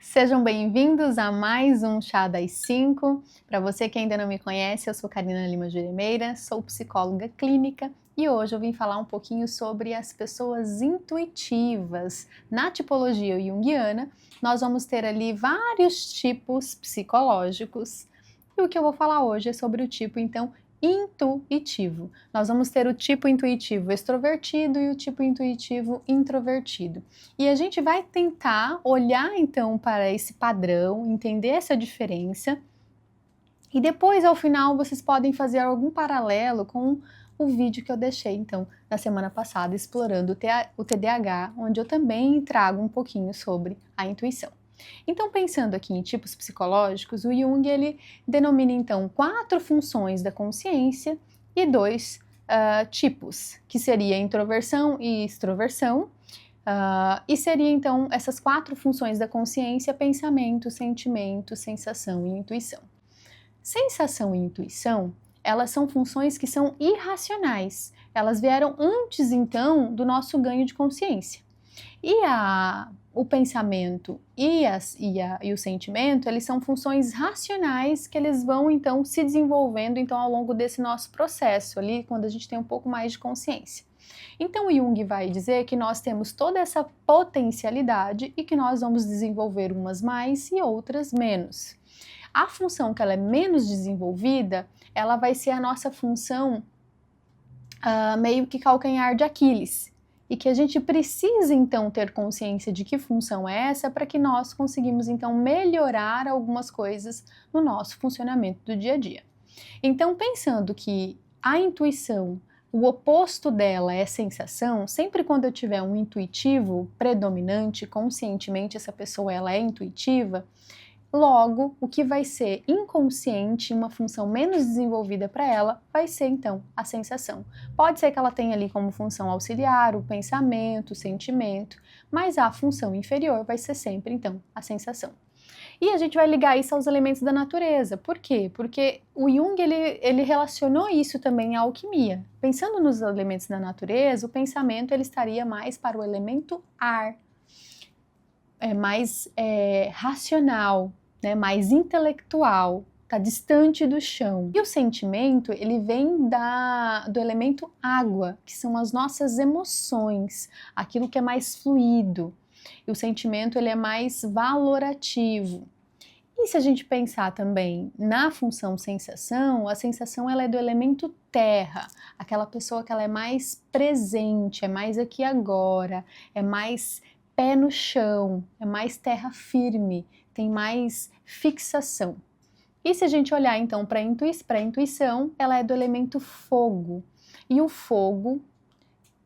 Sejam bem-vindos a mais um Chá das 5. Para você que ainda não me conhece, eu sou Karina Lima Jurimeira, sou psicóloga clínica e hoje eu vim falar um pouquinho sobre as pessoas intuitivas. Na tipologia junguiana, nós vamos ter ali vários tipos psicológicos e o que eu vou falar hoje é sobre o tipo, então, intuitivo. Nós vamos ter o tipo intuitivo extrovertido e o tipo intuitivo introvertido. E a gente vai tentar olhar então para esse padrão, entender essa diferença. E depois, ao final, vocês podem fazer algum paralelo com o vídeo que eu deixei então na semana passada explorando o TDAH, onde eu também trago um pouquinho sobre a intuição. Então, pensando aqui em tipos psicológicos, o Jung ele denomina então 4 funções da consciência e 2 tipos, que seria introversão e extroversão. E seria então essas 4 funções da consciência: pensamento, sentimento, sensação e intuição. Sensação e intuição, elas são funções que são irracionais. Elas vieram antes então do nosso ganho de consciência. E o pensamento e o sentimento, eles são funções racionais que eles vão então se desenvolvendo então ao longo desse nosso processo ali, quando a gente tem um pouco mais de consciência. Então Jung vai dizer que nós temos toda essa potencialidade e que nós vamos desenvolver umas mais e outras menos. A função que ela é menos desenvolvida, ela vai ser a nossa função meio que calcanhar de Aquiles, e que a gente precisa então ter consciência de que função é essa para que nós conseguimos então melhorar algumas coisas no nosso funcionamento do dia a dia. Então, pensando que a intuição, o oposto dela é sensação, sempre quando eu tiver um intuitivo predominante, conscientemente essa pessoa ela é intuitiva, logo, o que vai ser inconsciente, uma função menos desenvolvida para ela, vai ser então a sensação. Pode ser que ela tenha ali como função auxiliar o pensamento, o sentimento, mas a função inferior vai ser sempre então a sensação. E a gente vai ligar isso aos elementos da natureza. Por quê? Porque o Jung ele relacionou isso também à alquimia. Pensando nos elementos da natureza, o pensamento ele estaria mais para o elemento ar, mais racional, né, mais intelectual, está distante do chão. E o sentimento, ele vem do elemento água, que são as nossas emoções, aquilo que é mais fluido. E o sentimento, ele é mais valorativo. E se a gente pensar também na função sensação, a sensação ela é do elemento terra, aquela pessoa que ela é mais presente, é mais aqui e agora, é mais pé no chão, é mais terra firme, tem mais fixação. E se a gente olhar então para a intuição, ela é do elemento fogo. E o fogo,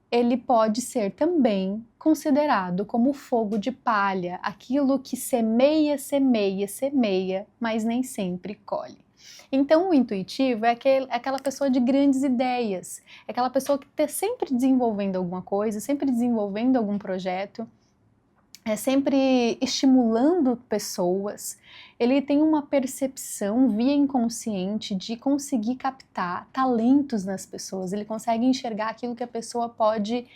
ele pode ser também considerado como fogo de palha, aquilo que semeia, semeia, semeia, mas nem sempre colhe. Então, o intuitivo é aquela pessoa de grandes ideias, é aquela pessoa que está sempre desenvolvendo alguma coisa, sempre desenvolvendo algum projeto, sempre estimulando pessoas. Ele tem uma percepção via inconsciente de conseguir captar talentos nas pessoas, ele consegue enxergar aquilo que a pessoa pode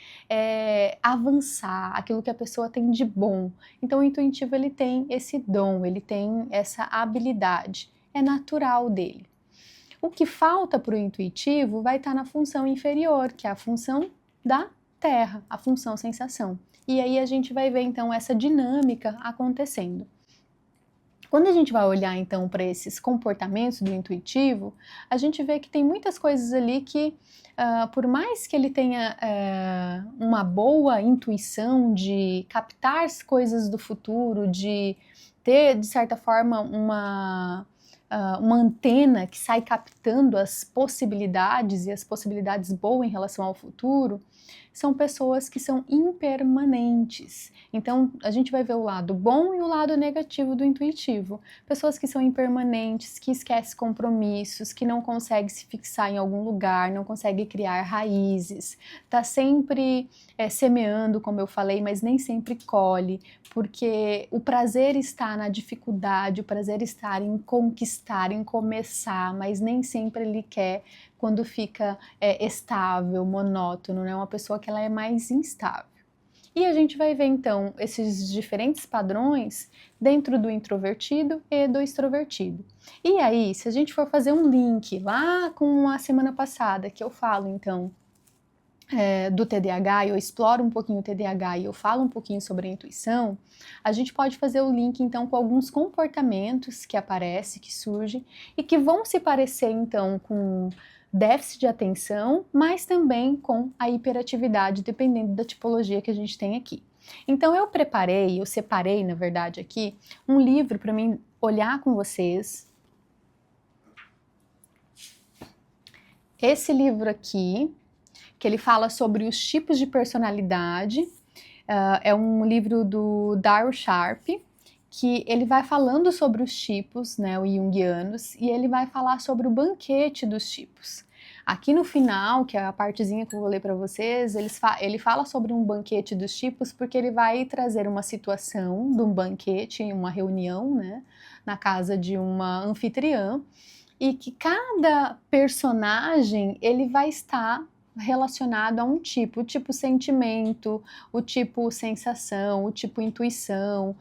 avançar, aquilo que a pessoa tem de bom. Então o intuitivo ele tem esse dom, ele tem essa habilidade, é natural dele. O que falta para o intuitivo vai estar na função inferior, que é a função da terra, a função sensação. E aí a gente vai ver então essa dinâmica acontecendo. Quando a gente vai olhar então para esses comportamentos do intuitivo, a gente vê que tem muitas coisas ali que, por mais que ele tenha uma boa intuição de captar as coisas do futuro, de ter, de certa forma, uma antena que sai captando as possibilidades e as possibilidades boas em relação ao futuro, são pessoas que são impermanentes. Então, a gente vai ver o lado bom e o lado negativo do intuitivo. Pessoas que são impermanentes, que esquecem compromissos, que não conseguem se fixar em algum lugar, não conseguem criar raízes, tá sempre semeando, como eu falei, mas nem sempre colhe, porque o prazer está na dificuldade, o prazer está em conquistar, em começar, mas nem sempre ele quer quando fica estável, monótono, né? Uma pessoa que ela é mais instável. E a gente vai ver então esses diferentes padrões dentro do introvertido e do extrovertido. E aí, se a gente for fazer um link lá com a semana passada, que eu falo então do TDAH, eu exploro um pouquinho o TDAH e eu falo um pouquinho sobre a intuição, a gente pode fazer o link então com alguns comportamentos que aparecem, que surgem e que vão se parecer então com déficit de atenção, mas também com a hiperatividade, dependendo da tipologia que a gente tem aqui. Então eu separei, na verdade, aqui, um livro para mim olhar com vocês. Esse livro aqui, que ele fala sobre os tipos de personalidade, é um livro do Darryl Sharp, que ele vai falando sobre os tipos, né, os junguianos, e ele vai falar sobre o banquete dos tipos. Aqui no final, que é a partezinha que eu vou ler para vocês, ele fala sobre um banquete dos tipos porque ele vai trazer uma situação de um banquete, uma reunião, né, na casa de uma anfitriã, e que cada personagem ele vai estar relacionado a um tipo, o tipo sentimento, o tipo sensação, o tipo intuição,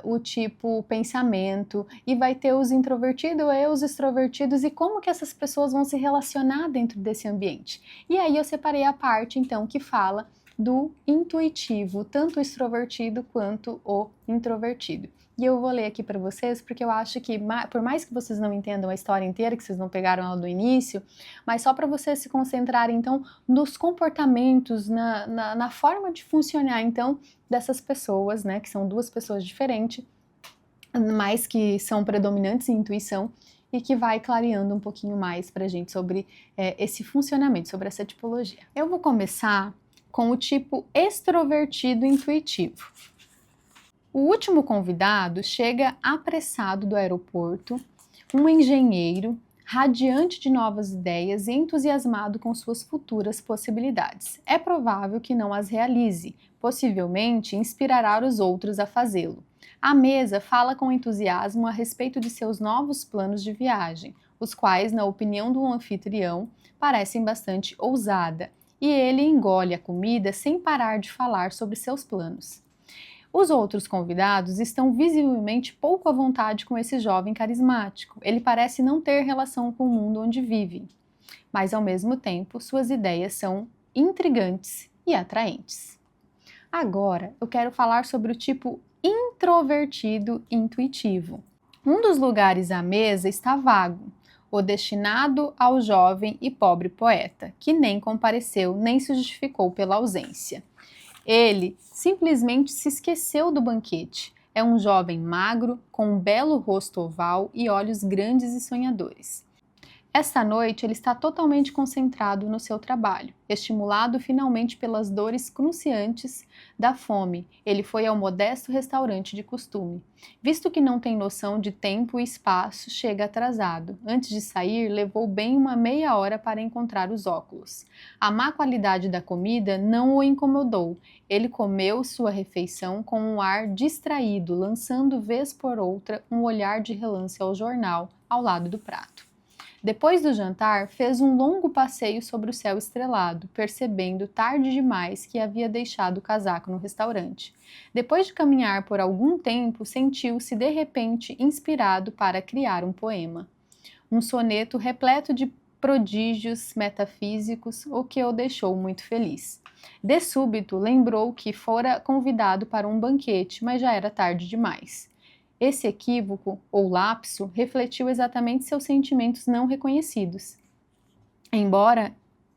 o tipo pensamento, e vai ter os introvertidos e os extrovertidos e como que essas pessoas vão se relacionar dentro desse ambiente. E aí eu separei a parte então que fala do intuitivo, tanto o extrovertido quanto o introvertido. E eu vou ler aqui para vocês, porque eu acho que, por mais que vocês não entendam a história inteira, que vocês não pegaram ela do início, mas só para vocês se concentrarem, então, nos comportamentos, na forma de funcionar, então, dessas pessoas, né, que são duas pessoas diferentes, mas que são predominantes em intuição, e que vai clareando um pouquinho mais para a gente sobre esse funcionamento, sobre essa tipologia. Eu vou começar com o tipo extrovertido intuitivo. O último convidado chega apressado do aeroporto, um engenheiro, radiante de novas ideias e entusiasmado com suas futuras possibilidades. É provável que não as realize, possivelmente inspirará os outros a fazê-lo. A mesa fala com entusiasmo a respeito de seus novos planos de viagem, os quais, na opinião do anfitrião, parecem bastante ousada, e ele engole a comida sem parar de falar sobre seus planos. Os outros convidados estão visivelmente pouco à vontade com esse jovem carismático. Ele parece não ter relação com o mundo onde vive, mas ao mesmo tempo suas ideias são intrigantes e atraentes. Agora eu quero falar sobre o tipo introvertido intuitivo. Um dos lugares à mesa está vago, o destinado ao jovem e pobre poeta, que nem compareceu nem se justificou pela ausência. Ele simplesmente se esqueceu do banquete. É um jovem magro, com um belo rosto oval e olhos grandes e sonhadores. Esta noite ele está totalmente concentrado no seu trabalho. Estimulado finalmente pelas dores cruciantes da fome, ele foi ao modesto restaurante de costume. Visto que não tem noção de tempo e espaço, chega atrasado. Antes de sair, levou bem uma meia hora para encontrar os óculos. A má qualidade da comida não o incomodou. Ele comeu sua refeição com um ar distraído, lançando vez por outra um olhar de relance ao jornal ao lado do prato. Depois do jantar, fez um longo passeio sobre o céu estrelado, percebendo tarde demais que havia deixado o casaco no restaurante. Depois de caminhar por algum tempo, sentiu-se de repente inspirado para criar um poema. Um soneto repleto de prodígios metafísicos, o que o deixou muito feliz. De súbito, lembrou que fora convidado para um banquete, mas já era tarde demais. Esse equívoco, ou lapso, refletiu exatamente seus sentimentos não reconhecidos. Embora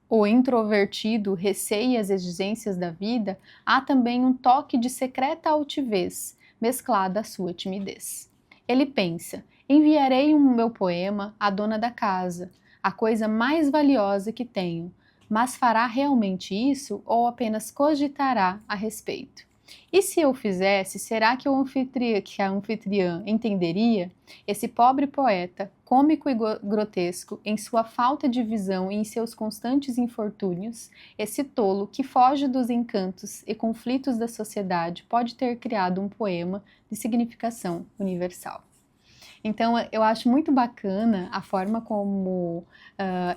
o introvertido receie as exigências da vida, há também um toque de secreta altivez, mesclada à sua timidez. Ele pensa: enviarei um meu poema à dona da casa, a coisa mais valiosa que tenho, mas fará realmente isso ou apenas cogitará a respeito? E se eu fizesse, será que a anfitriã entenderia? Esse pobre poeta, cômico e grotesco, em sua falta de visão e em seus constantes infortúnios, esse tolo que foge dos encantos e conflitos da sociedade pode ter criado um poema de significação universal. Então, eu acho muito bacana a forma como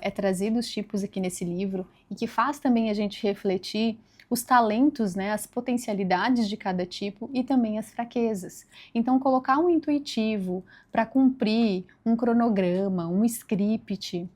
é trazido os tipos aqui nesse livro e que faz também a gente refletir os talentos, né, as potencialidades de cada tipo e também as fraquezas. Então, colocar um intuitivo para cumprir um cronograma, um script,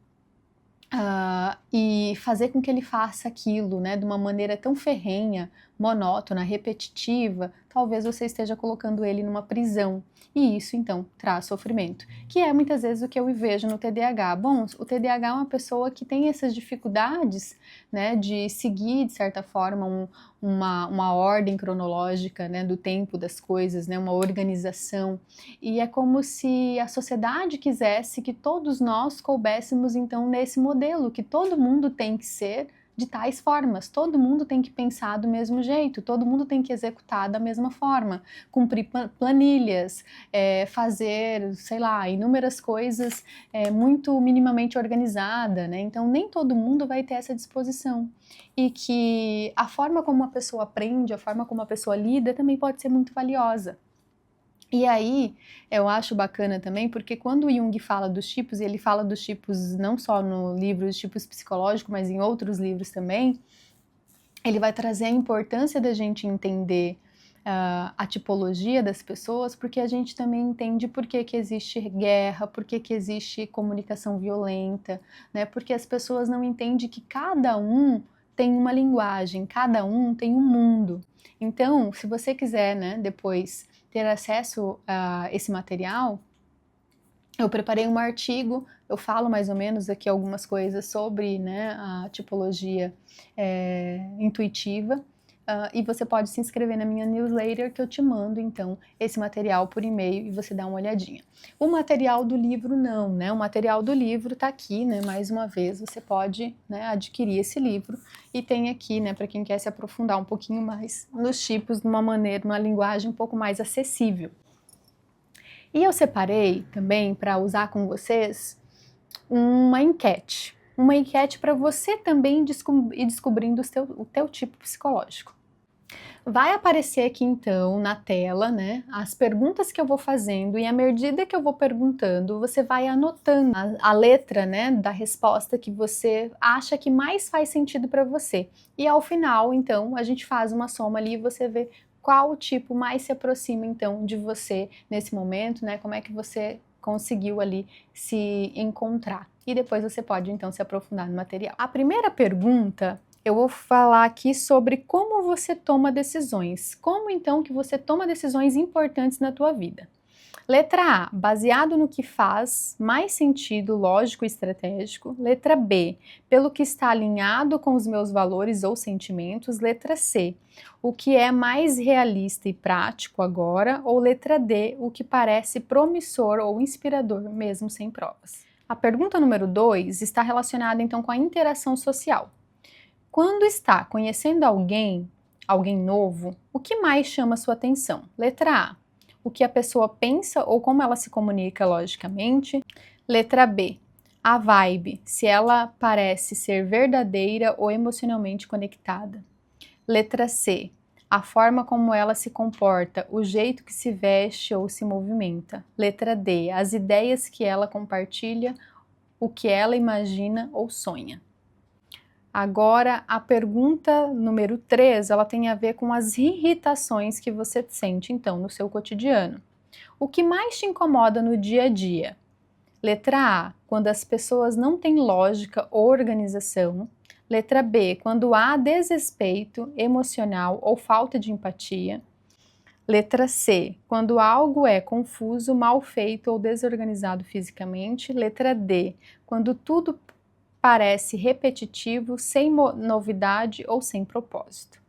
e fazer com que ele faça aquilo, né, de uma maneira tão ferrenha, monótona, repetitiva, talvez você esteja colocando ele numa prisão. E isso, então, traz sofrimento, que é muitas vezes o que eu vejo no TDAH. Bom, o TDAH é uma pessoa que tem essas dificuldades, né, de seguir, de certa forma, uma ordem cronológica, né, do tempo das coisas, né, uma organização. E é como se a sociedade quisesse que todos nós coubéssemos, então, nesse modelo, que todo mundo tem que ser de tais formas, todo mundo tem que pensar do mesmo jeito, todo mundo tem que executar da mesma forma, cumprir planilhas, fazer, sei lá, inúmeras coisas muito minimamente organizada, né? Então nem todo mundo vai ter essa disposição. E que a forma como a pessoa aprende, a forma como a pessoa lida também pode ser muito valiosa. E aí, eu acho bacana também, porque quando o Jung fala dos tipos, e ele fala dos tipos não só no livro Os Tipos Psicológicos, mas em outros livros também, ele vai trazer a importância da gente entender a tipologia das pessoas, porque a gente também entende por que existe guerra, por que existe comunicação violenta, né? Porque as pessoas não entendem que cada um tem uma linguagem, cada um tem um mundo. Então, se você quiser, né, depois ter acesso a esse material, eu preparei um artigo, eu falo mais ou menos aqui algumas coisas sobre, né, a tipologia intuitiva, e você pode se inscrever na minha newsletter que eu te mando, então, esse material por e-mail e você dá uma olhadinha. O material do livro não, né, o material do livro tá aqui, né, mais uma vez, você pode, né, adquirir esse livro e tem aqui, né, para quem quer se aprofundar um pouquinho mais nos tipos de uma maneira, uma linguagem um pouco mais acessível. E eu separei também para usar com vocês uma enquete para você também ir descobrindo o teu tipo psicológico. Vai aparecer aqui então na tela, né, as perguntas que eu vou fazendo e à medida que eu vou perguntando, você vai anotando a letra, né, da resposta que você acha que mais faz sentido para você. E ao final, então, a gente faz uma soma ali e você vê qual tipo mais se aproxima então de você nesse momento, né, como é que você conseguiu ali se encontrar. E depois você pode então se aprofundar no material. A primeira pergunta eu vou falar aqui sobre como você toma decisões. Como então que você toma decisões importantes na tua vida? Letra A, baseado no que faz mais sentido lógico e estratégico. Letra B, pelo que está alinhado com os meus valores ou sentimentos. Letra C, o que é mais realista e prático agora. Ou letra D, o que parece promissor ou inspirador mesmo sem provas. A pergunta número 2 está relacionada então com a interação social. Quando está conhecendo alguém novo, o que mais chama sua atenção? Letra A, o que a pessoa pensa ou como ela se comunica logicamente. Letra B, a vibe, se ela parece ser verdadeira ou emocionalmente conectada. Letra C, a forma como ela se comporta, o jeito que se veste ou se movimenta. Letra D, as ideias que ela compartilha, o que ela imagina ou sonha. Agora, a pergunta número 3, ela tem a ver com as irritações que você sente, então, no seu cotidiano. O que mais te incomoda no dia a dia? Letra A, quando as pessoas não têm lógica ou organização. Letra B, quando há desrespeito emocional ou falta de empatia. Letra C, quando algo é confuso, mal feito ou desorganizado fisicamente. Letra D, quando tudo parece repetitivo, sem novidade ou sem propósito.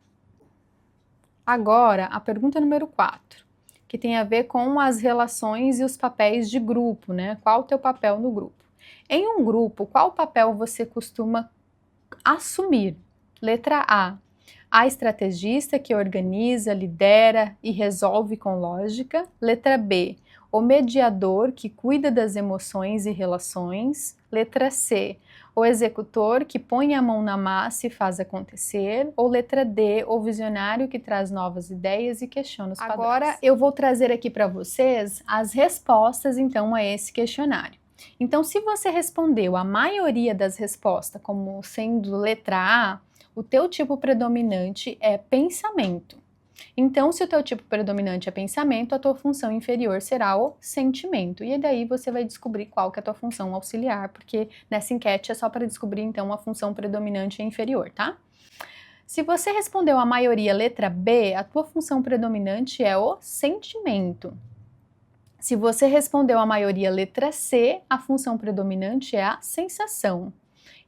Agora, a pergunta número 4, que tem a ver com as relações e os papéis de grupo, né? Qual o teu papel no grupo? Em um grupo, qual papel você costuma assumir? Letra A estrategista que organiza, lidera e resolve com lógica. Letra B, o mediador que cuida das emoções e relações. Letra C, o executor que põe a mão na massa e faz acontecer. Ou letra D, o visionário que traz novas ideias e questiona os padrões. Agora eu vou trazer aqui para vocês as respostas então a esse questionário. Então, se você respondeu a maioria das respostas como sendo letra A, o teu tipo predominante é pensamento. Então, se o teu tipo predominante é pensamento, a tua função inferior será o sentimento. E daí você vai descobrir qual que é a tua função auxiliar, porque nessa enquete é só para descobrir, então, a função predominante e inferior, tá? Se você respondeu a maioria letra B, a tua função predominante é o sentimento. Se você respondeu a maioria letra C, a função predominante é a sensação.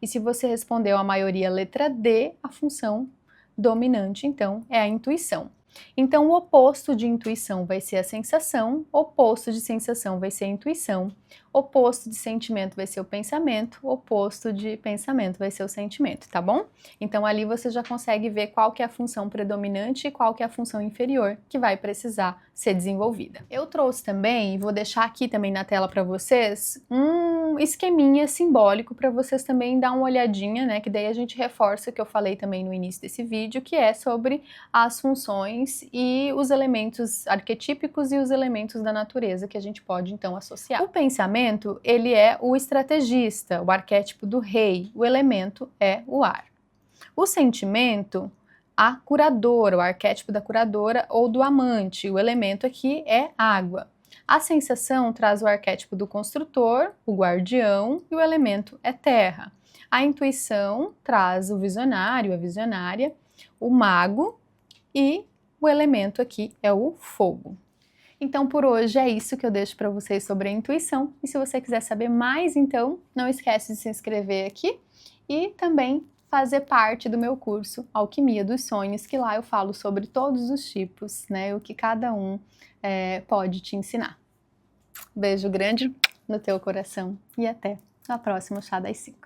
E se você respondeu a maioria letra D, a função dominante, então, é a intuição. Então, o oposto de intuição vai ser a sensação, oposto de sensação vai ser a intuição, oposto de sentimento vai ser o pensamento, oposto de pensamento vai ser o sentimento, tá bom? Então, ali você já consegue ver qual que é a função predominante e qual que é a função inferior que vai precisar ser desenvolvida. Eu trouxe também, e vou deixar aqui também na tela para vocês, um esqueminha simbólico para vocês também dar uma olhadinha, né? Que daí a gente reforça o que eu falei também no início desse vídeo, que é sobre as funções e os elementos arquetípicos e os elementos da natureza que a gente pode então associar. O pensamento, ele é o estrategista, o arquétipo do rei, o elemento é o ar. O sentimento, a curadora, o arquétipo da curadora ou do amante, o elemento aqui é água. A sensação traz o arquétipo do construtor, o guardião, e o elemento é terra. A intuição traz o visionário, a visionária, o mago, e o elemento aqui é o fogo. Então, por hoje é isso que eu deixo para vocês sobre a intuição. E se você quiser saber mais, então, não esquece de se inscrever aqui e também fazer parte do meu curso Alquimia dos Sonhos, que lá eu falo sobre todos os tipos, né, o que cada um pode te ensinar. Beijo grande no teu coração e até a próxima Chá das 5.